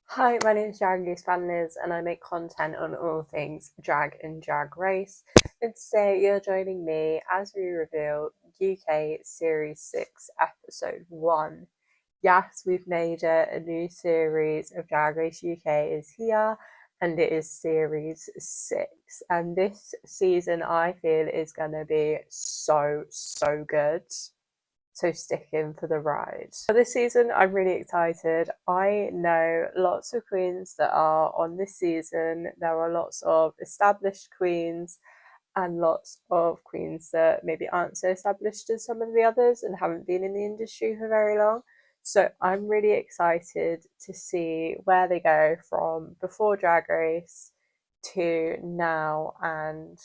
Hi, my name is Drag Race Fan Liz, and I make content on all things drag and drag race. And today you're joining me as we reveal UK Series 6, Episode 1. Yes, we've made it. A new series of Drag Race UK is here, and it is Series 6. And this season, I feel, is going to be so good. So stick in for the ride. For this season, I'm really excited. I know lots of queens that are on this season. There are lots of established queens and lots of queens that maybe aren't so established as some of the others and haven't been in the industry for very long. So I'm really excited to see where they go from before Drag Race to now and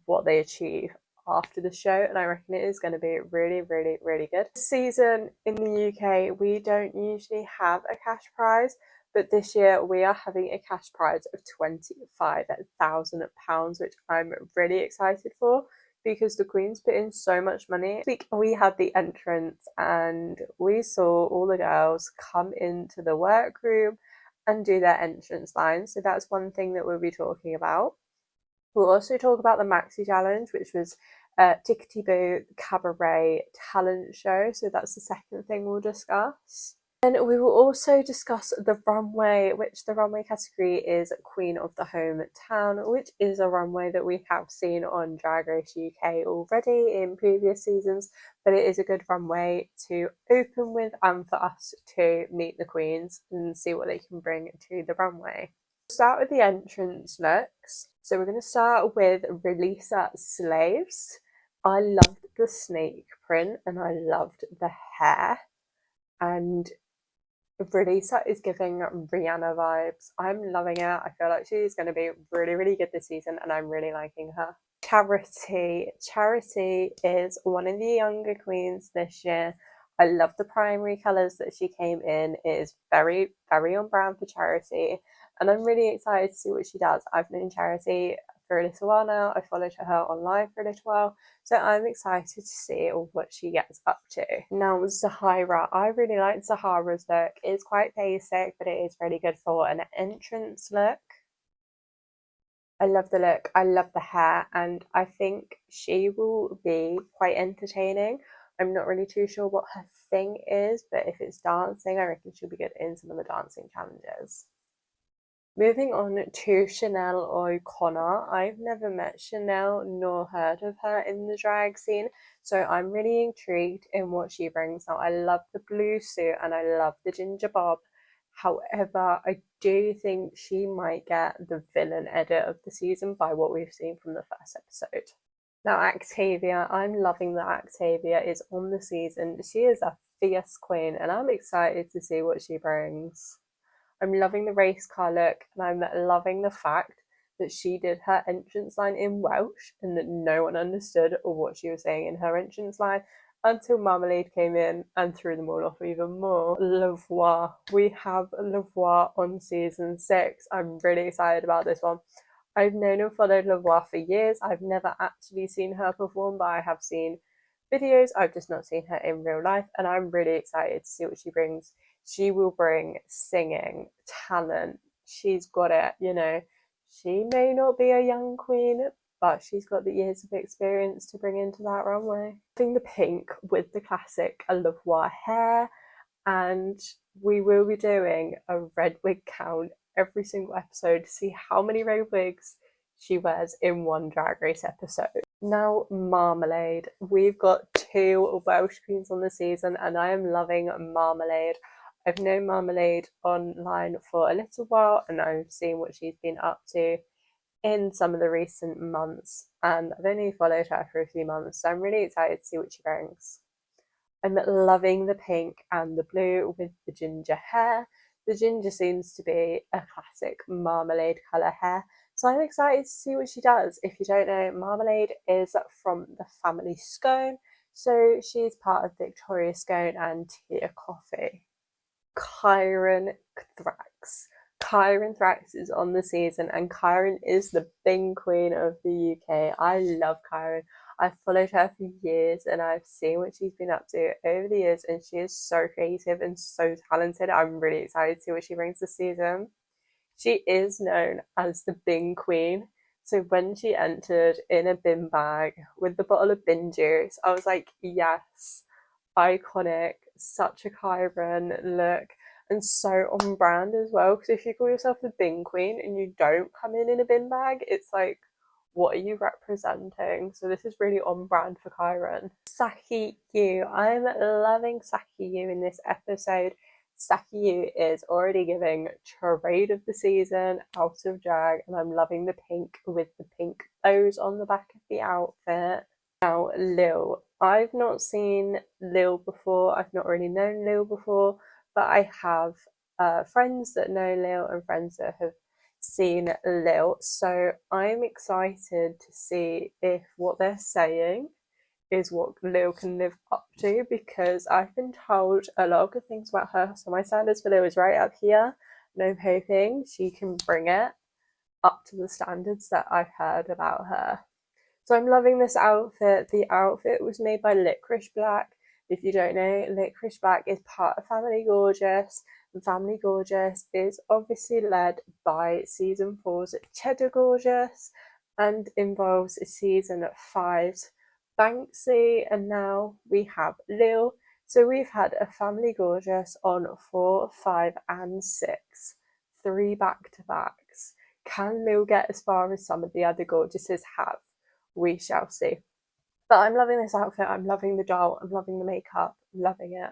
what they achieve after the show, and I reckon it is going to be really good. This season in the UK, we don't usually have a cash prize, but this year we are having a cash prize of £25,000, which I'm really excited for because the Queens put in so much money. This week we had the entrance and we saw all the girls come into the workroom and do their entrance line. So that's one thing that we'll be talking about. We'll also talk about the Maxi Challenge, which was Tickety Boo Cabaret talent show. So that's the second thing we'll discuss. Then we will also discuss the runway, which the runway category is Queen of the Hometown, which is a runway that we have seen on Drag Race UK already in previous seasons, but it is a good runway to open with and for us to meet the queens and see what they can bring to the runway. Start with the entrance looks. So we're going to start with Releasa Slaves. I loved the snake print and I loved the hair. And Releasa is giving Rihanna vibes. I'm loving it. I feel like she's going to be really good this season and I'm really liking her. Charity. Charity is one of the younger queens this year. I love the primary colours that she came in. It is very on brand for Charity, and I'm really excited to see what she does. I've known Charity for a little while now. I followed her online for a little while, so I'm excited to see what she gets up to. Now, Zahara. I really like Zahara's look. It's quite basic, but it is really good for an entrance look. I love the look, I love the hair, and I think she will be quite entertaining. I'm not really too sure what her thing is, but if it's dancing, I reckon she'll be good in some of the dancing challenges. Moving on to Chanel O'Connor. I've never met Chanel nor heard of her in the drag scene, so I'm really intrigued in what she brings. Now, I love the blue suit and I love the ginger bob. However, I do think she might get the villain edit of the season by what we've seen from the first episode. Now, Actavia, I'm loving that Actavia is on the season. She is a fierce queen, and I'm excited to see what she brings. I'm loving the race car look, and I'm loving the fact that she did her entrance line in Welsh and that no one understood what she was saying in her entrance line until Marmalade came in and threw them all off even more. Lavoie. We have Lavoie on season 6. I'm really excited about this one. I've known and followed Lavoie for years. I've never actually seen her perform, but I have seen videos. I've just not seen her in real life, and I'm really excited to see what she brings. She will bring singing, talent. She's got it. She may not be a young queen, but she's got the years of experience to bring into that runway. I think the pink with the classic Lavoie hair, and we will be doing a red wig count every single episode to see how many red wigs she wears in one Drag Race episode. Now, Marmalade. We've got 2 Welsh queens on the season, and I am loving Marmalade. I've known Marmalade online for a little while, and I've seen what she's been up to in some of the recent months, and I've only followed her for a few months, so I'm really excited to see what she brings. I'm loving the pink and the blue with the ginger hair. The ginger seems to be a classic Marmalade colour hair, so I'm excited to see what she does. If you don't know, Marmalade is from the family Scone, so she's part of Victoria Scone and Tia Coffee. Kyron Thrax. Kyron Thrax is on the season, and Kyron is the Bing Queen of the UK. I love Kyron. I've followed her for years and I've seen what she's been up to over the years, and she is so creative and so talented. I'm really excited to see what she brings this season. She is known as the Bin Queen. So when she entered in a bin bag with the bottle of bin juice, I was like, yes, iconic, such a Kyron look, and so on brand as well. Because if you call yourself the Bin Queen and you don't come in a bin bag, it's like, what are you representing? So this is really on brand for Kyron. Saki Yu. I'm loving Saki Yu in this episode. Saki Yu is already giving trade of the season out of drag, and I'm loving the pink with the pink bows on the back of the outfit. Now, Lil. I've not seen Lil before. I've not really known Lil before, but I have friends that know Lil and friends that have seen Lil. So I'm excited to see if what they're saying is what Lil can live up to, because I've been told a lot of good things about her. So my standards for Lil is right up here, and I'm hoping she can bring it up to the standards that I've heard about her. So I'm loving this outfit. The outfit was made by Licorice Black. If you don't know, Licorice Black is part of Family Gorgeous. And Family Gorgeous is obviously led by season 4's Cheddar Gorgeous and involves season 5's Banksy, and now we have Lil. So we've had a Family Gorgeous on 4, 5 and 6. 3 back-to-backs. Can Lil get as far as some of the other gorgeouses have? We shall see. But I'm loving this outfit. I'm loving the doll. I'm loving the makeup. Loving it.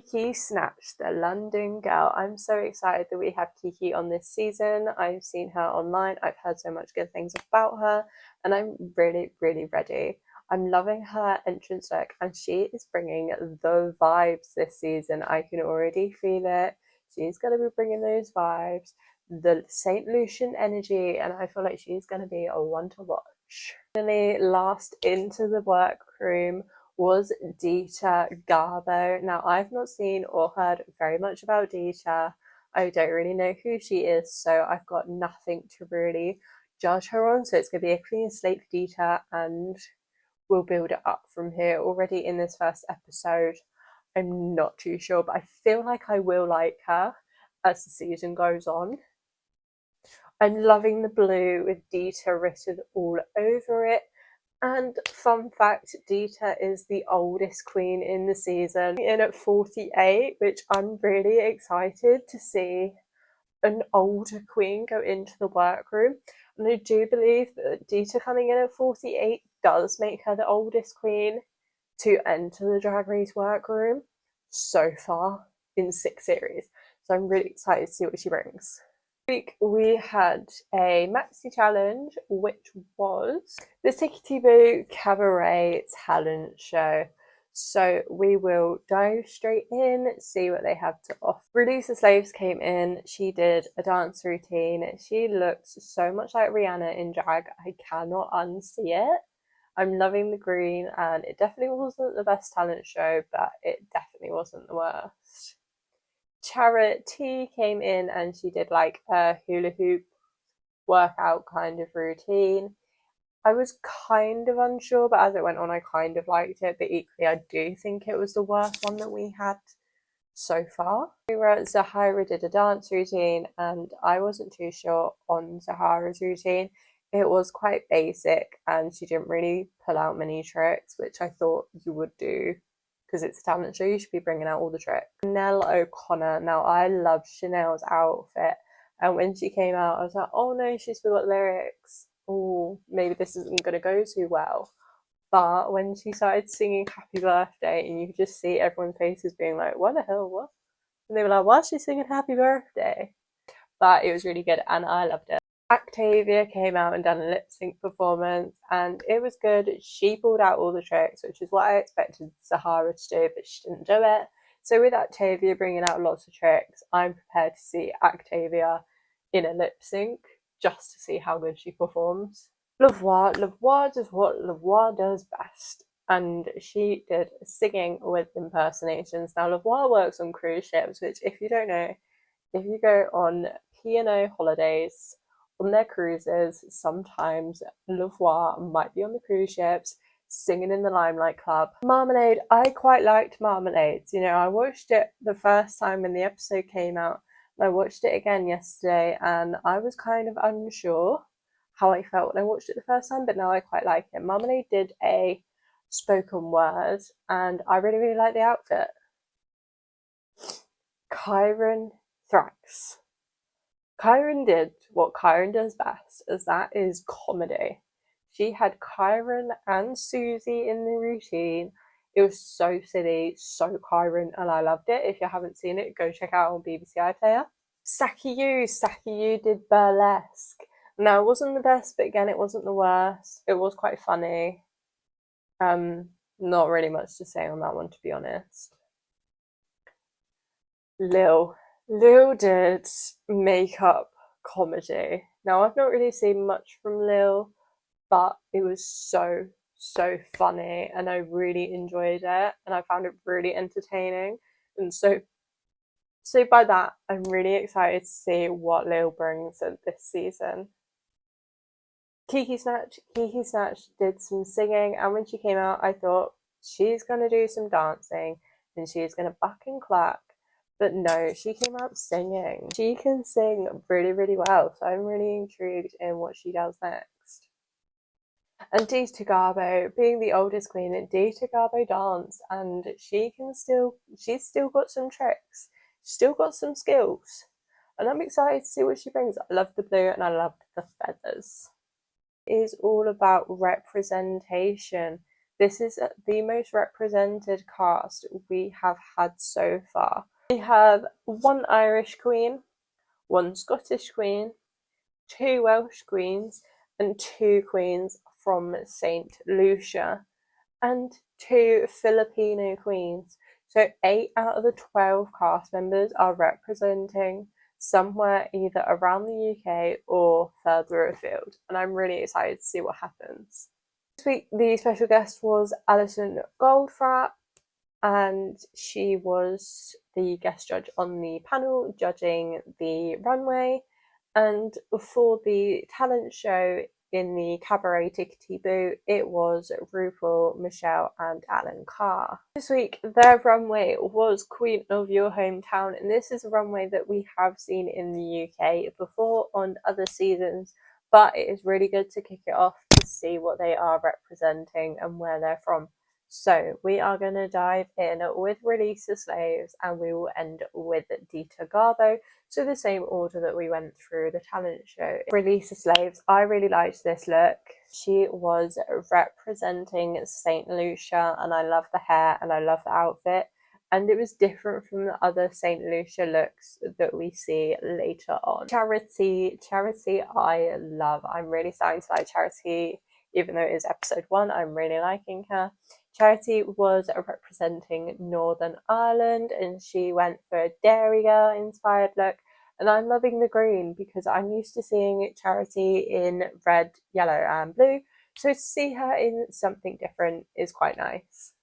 Kiki Snatch, the London girl. I'm so excited that we have Kiki on this season. I've seen her online. I've heard so much good things about her, and I'm really, really ready. I'm loving her entrance look, and she is bringing the vibes this season. I can already feel it. She's going to be bringing those vibes, the St. Lucian energy, and I feel like she's going to be a one to watch. Finally, last into the workroom was Dita Garbo. Now, I've not seen or heard very much about Dita. I don't really know who she is, so I've got nothing to really judge her on. So it's going to be a clean slate for Dita, and we'll build it up from here. Already in this first episode, I'm not too sure, but I feel like I will like her as the season goes on. I'm loving the blue with Dita written all over it. And fun fact, Dita is the oldest queen in the season, in at 48, which I'm really excited to see an older queen go into the workroom. And I do believe that Dita coming in at 48 does make her the oldest queen to enter the Drag Race workroom so far in 6 series. So I'm really excited to see what she brings. Week we had a maxi challenge, which was the Tickety Boo Cabaret talent show. So we will dive straight in, see what they have to offer. Release the Slaves came in. She did a dance routine. She looks so much like Rihanna in drag. I cannot unsee it. I'm loving the green, and it definitely wasn't the best talent show, but it definitely wasn't the worst. Charity came in and she did like a hula hoop workout kind of routine. I was kind of unsure, but as it went on, I kind of liked it. But equally, I do think it was the worst one that we had so far. Zahara did a dance routine, and I wasn't too sure on Zahara's routine. It was quite basic, and she didn't really pull out many tricks, which I thought you would do because it's a talent show. You should be bringing out all the tricks. Chanel O'Connor. Now, I loved Chanel's outfit, and when she came out, I was like, oh no, she's forgot lyrics. Oh, maybe this isn't going to go too well. But when she started singing Happy Birthday, and you could just see everyone's faces being like, what the hell, what? And they were like, why is she singing Happy Birthday? But it was really good, and I loved it. Actavia came out and done a lip sync performance, and it was good. She pulled out all the tricks, which is what I expected Zahara to do, but she didn't do it. So with Actavia bringing out lots of tricks, I'm prepared to see Actavia in a lip sync just to see how good she performs. Lavoie does what Lavoie does best, and she did singing with impersonations. Now, Lavoie works on cruise ships, which, if you don't know, if you go on P&O holidays on their cruises, sometimes Lavoie might be on the cruise ships singing in the Limelight Club. Marmalade, I quite liked Marmalades. You know, I watched it the first time when the episode came out, and I watched it again yesterday, and I was kind of unsure how I felt when I watched it the first time, but now I quite like it. Marmalade did a spoken word, and I really, really like the outfit. Kyron Thrax. Kyron did what Kyron does best, as that is comedy. She had Kyron and Susie in the routine. It was so silly, so Kyron, and I loved it. If you haven't seen it, go check it out on BBC iPlayer. Saki Yu did Burlesque. No, it wasn't the best, but again, it wasn't the worst. It was quite funny. Not really much to say on that one, to be honest. Lil. Lil did makeup comedy. Now, I've not really seen much from Lil, but it was so, so funny, and I really enjoyed it, and I found it really entertaining. And so by that, I'm really excited to see what Lil brings in this season. Kiki Snatch did some singing, and when she came out, I thought she's gonna do some dancing and she's gonna buck and clap. But no, she came out singing. She can sing really, really well, so I'm really intrigued in what she does next. And Dita Garbo, being the oldest queen, Dita Garbo danced, and she's still got some tricks. She's still got some skills. And I'm excited to see what she brings. I love the blue and I love the feathers. Is all about representation. This is the most represented cast we have had so far. We have one Irish queen, one Scottish queen, two Welsh queens, and two queens from St. Lucia, and two Filipino queens. So 8 out of the 12 cast members are representing somewhere either around the UK or further afield, and I'm really excited to see what happens. This week, the special guest was Alison Goldfrapp, and she was the guest judge on the panel judging the runway. And for the talent show in the Cabaret Tickety Boo, it was RuPaul, Michelle, and Alan Carr. This week, their runway was Queen of Your Hometown, and this is a runway that we have seen in the UK before on other seasons, but it is really good to kick it off to see what they are representing and where they're from. So we are going to dive in with Release the Slaves, and we will end with Dita Garbo. So the same order that we went through the talent show. Release the Slaves, I really liked this look. She was representing St. Lucia, and I love the hair and I love the outfit. And it was different from the other St. Lucia looks that we see later on. Charity, I love. I'm really starting to like Charity, even though it is episode 1. I'm really liking her. Charity was representing Northern Ireland, and she went for a Dairy Girl inspired look. And I'm loving the green because I'm used to seeing Charity in red, yellow, and blue. So to see her in something different is quite nice.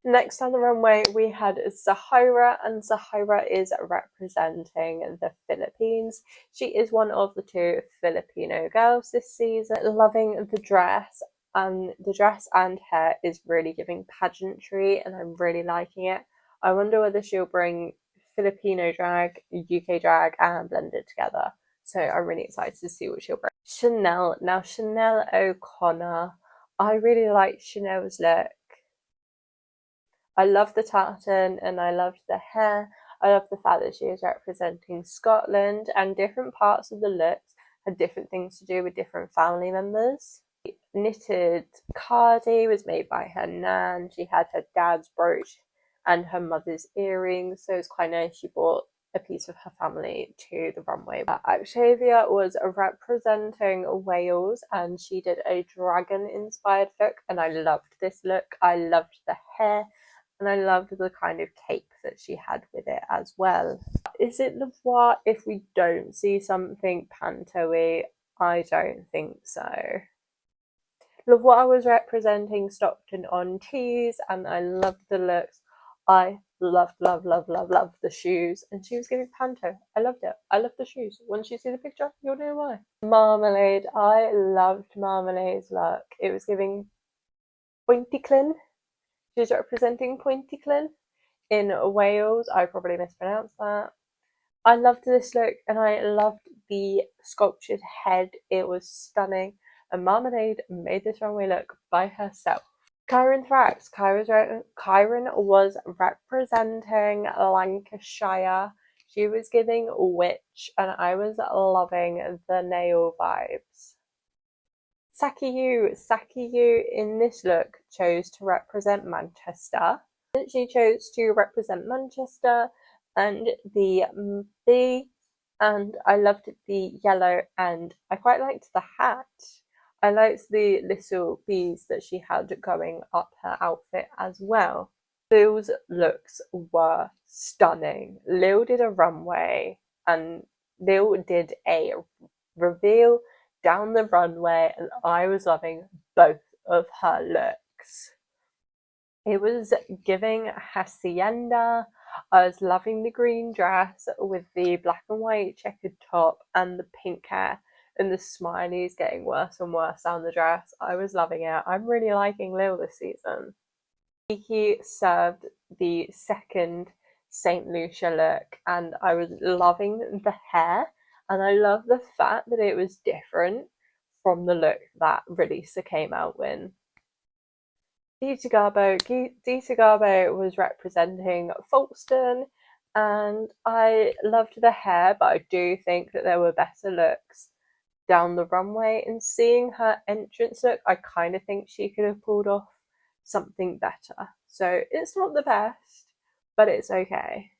Next on the runway, we had Zahira, and Zahira is representing the Philippines. She is one of the 2 Filipino girls this season. Loving the dress, and the dress and hair is really giving pageantry, and I'm really liking it. I wonder whether she'll bring Filipino drag, UK drag, and blend it together. So I'm really excited to see what she'll bring. Chanel. Now, Chanel O'Connor. I really like Chanel's look. I love the tartan and I loved the hair. I love the fact that she is representing Scotland, and different parts of the looks had different things to do with different family members. The knitted cardi was made by her nan. She had her dad's brooch and her mother's earrings, so it's quite nice she brought a piece of her family to the runway. Octavia was representing Wales, and she did a dragon inspired look, and I loved this look. I loved the hair, and I loved the kind of cape that she had with it as well. Is it Le Voir if we don't see something panto-y? I don't think so. Le Voir was representing Stockton on Tees, and I loved the looks. I loved the shoes, and she was giving panto. I loved it. I loved the shoes. Once you see the picture, you'll know why. Marmalade. I loved Marmalade's look. It was giving Pointyclun. She's representing Pointyclun in Wales. I probably mispronounced that. I loved this look and I loved the sculptured head. It was stunning. And Marmalade made this runway look by herself. Kyron Thrax. Kyron was representing Lancashire. She was giving witch and I was loving the nail vibes. Saki Yu in this look chose to represent Manchester. She chose to represent Manchester and the bee, and I loved the yellow and I quite liked the hat. I liked the little bees that she had going up her outfit as well. Lil's looks were stunning. Lil did a runway and Lil did a reveal down the runway and I was loving both of her looks. It was giving hacienda. I was loving the green dress with the black and white checkered top and the pink hair and the smileys getting worse and worse down the dress. I was loving it. I'm really liking Lil this season. Kiki served the second St. Lucia look and I was loving the hair and I love the fact that it was different from the look that Releasa came out in. Dita Garbo was representing Folkestone and I loved the hair, but I do think that there were better looks down the runway. And seeing her entrance look, I kind of think she could have pulled off something better. So it's not the best, but it's okay.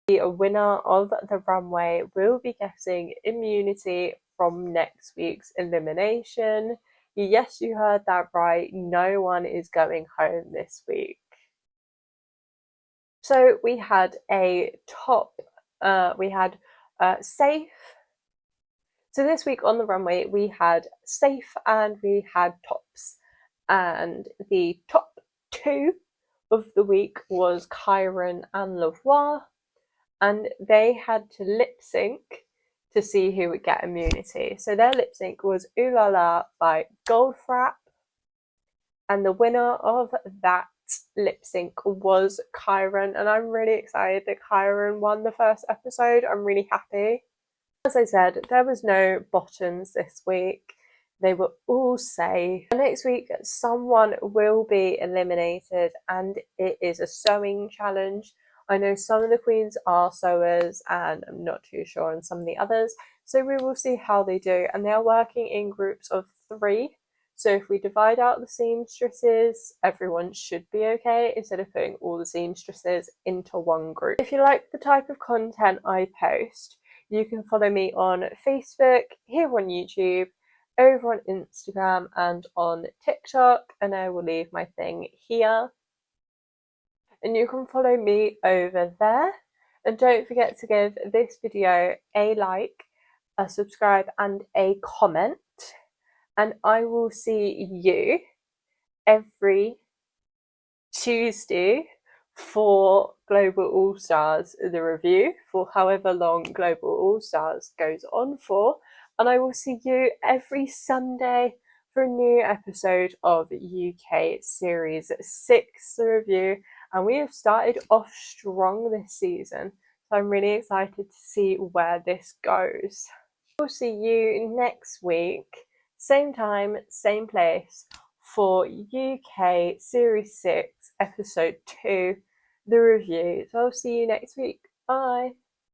The winner of the runway will be getting immunity from next week's elimination. Yes, you heard that right. No one is going home this week. So we had a top, we had safe. So this week on the runway, we had safe and we had tops. And the top two of the week was Kyron and Lavoie. And they had to lip sync to see who would get immunity. So their lip sync was Ooh La La by Goldfrapp. And the winner of that lip sync was Kyron. And I'm really excited that Kyron won the first episode. I'm really happy. As I said, there was no bottoms this week. They were all safe. Next week, someone will be eliminated and it is a sewing challenge. I know some of the queens are sewers and I'm not too sure on some of the others. So we will see how they do. And they are working in groups of 3. So if we divide out the seamstresses, everyone should be okay instead of putting all the seamstresses into one group. If you like the type of content I post, you can follow me on Facebook, here on YouTube, over on Instagram and on TikTok, and I will leave my thing here. And you can follow me over there. And don't forget to give this video a like, a subscribe and a comment. And I will see you every Tuesday for Global All Stars, the review for however long Global All Stars goes on for. And I will see you every Sunday for a new episode of UK Series 6, the review. And we have started off strong this season. So I'm really excited to see where this goes. We'll see you next week, same time, same place, for UK Series 6, Episode 2, the review. So I'll see you next week. Bye!